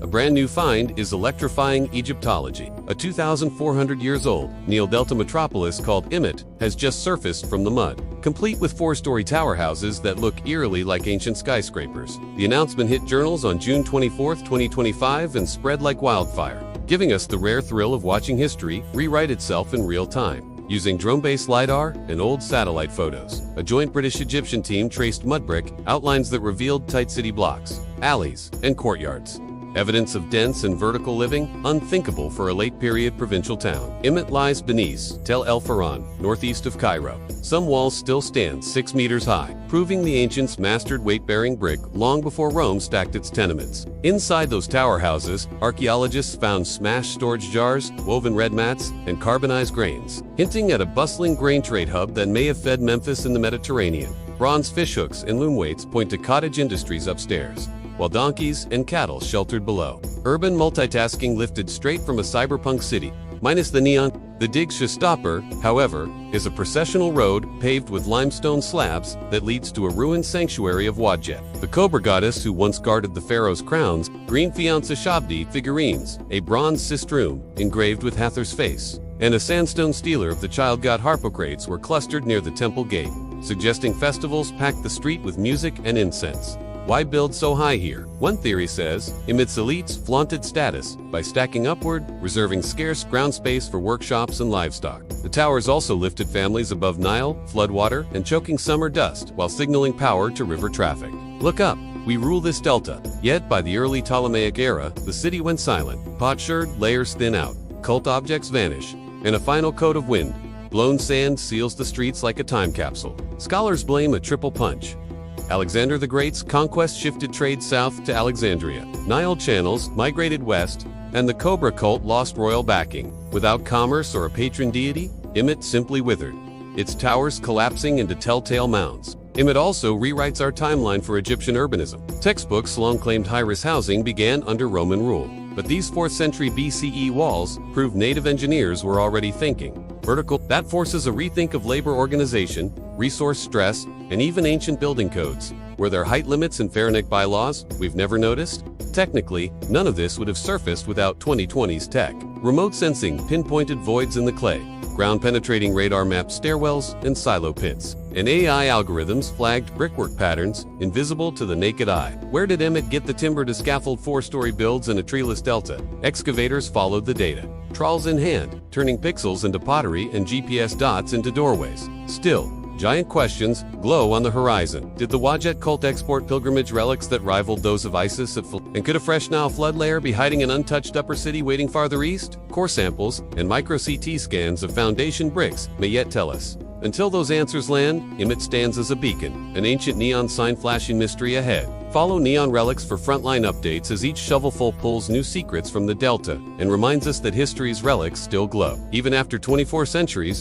A brand new find is electrifying Egyptology. A 2,400 years old Nile Delta metropolis called Imet has just surfaced from the mud, complete with 4-story tower houses that look eerily like ancient skyscrapers. The announcement hit journals on June 24, 2025 and spread like wildfire, giving us the rare thrill of watching history rewrite itself in real time. Using drone-based LiDAR and old satellite photos, a joint British-Egyptian team traced mudbrick outlines that revealed tight city blocks, alleys, and courtyards. Evidence of dense and vertical living, unthinkable for a late-period provincial town. Imet lies beneath Tel El Faran, northeast of Cairo. Some walls still stand 6 meters high, proving the ancients mastered weight-bearing brick long before Rome stacked its tenements. Inside those tower houses, archaeologists found smashed storage jars, woven red mats, and carbonized grains, hinting at a bustling grain trade hub that may have fed Memphis in the Mediterranean. Bronze fishhooks and loom weights point to cottage industries upstairs, while donkeys and cattle sheltered below. Urban multitasking lifted straight from a cyberpunk city, minus the neon. The Dig Showstopper, however, is a processional road paved with limestone slabs that leads to a ruined sanctuary of Wadjet, the cobra goddess who once guarded the pharaoh's crowns. Green Fianza Shabdi figurines, a bronze sistrum engraved with Hathor's face, and a sandstone stealer of the child god Harpocrates were clustered near the temple gate, suggesting festivals packed the street with music and incense. Why build so high here? One theory says, Emet's elites flaunted status by stacking upward, reserving scarce ground space for workshops and livestock. The towers also lifted families above Nile, floodwater, and choking summer dust while signaling power to river traffic. Look up, we rule this delta. Yet by the early Ptolemaic era, the city went silent. Potsherd layers thin out, cult objects vanish, and a final coat of wind, blown sand seals the streets like a time capsule. Scholars blame a triple punch. Alexander the Great's conquest shifted trade south to Alexandria. Nile channels migrated west, and the Cobra cult lost royal backing. Without commerce or a patron deity, Imet simply withered, its towers collapsing into telltale mounds. Imet also rewrites our timeline for Egyptian urbanism. Textbooks long claimed high-rise housing began under Roman rule, but these 4th century BCE walls prove native engineers were already thinking vertical. That forces a rethink of labor organization, resource stress, and even ancient building codes. Were there height limits and Pharaonic bylaws we've never noticed? Technically, none of this would have surfaced without 2020's tech. Remote sensing pinpointed voids in the clay, ground-penetrating radar mapped stairwells and silo pits, and AI algorithms flagged brickwork patterns invisible to the naked eye. Where did Imet get the timber to scaffold 4-story builds in a treeless delta? Excavators followed the data, trawls in hand, turning pixels into pottery and GPS dots into doorways. Still, giant questions glow on the horizon. Did the Wadjet cult export pilgrimage relics that rivaled those of Isis and could a fresh Nile flood layer be hiding an untouched upper city waiting farther east? Core samples and micro-CT scans of foundation bricks may yet tell us. Until those answers land, Imet stands as a beacon, an ancient neon sign flashing mystery ahead. Follow Neon Relics for frontline updates as each shovelful pulls new secrets from the Delta and reminds us that history's relics still glow, even after 24 centuries.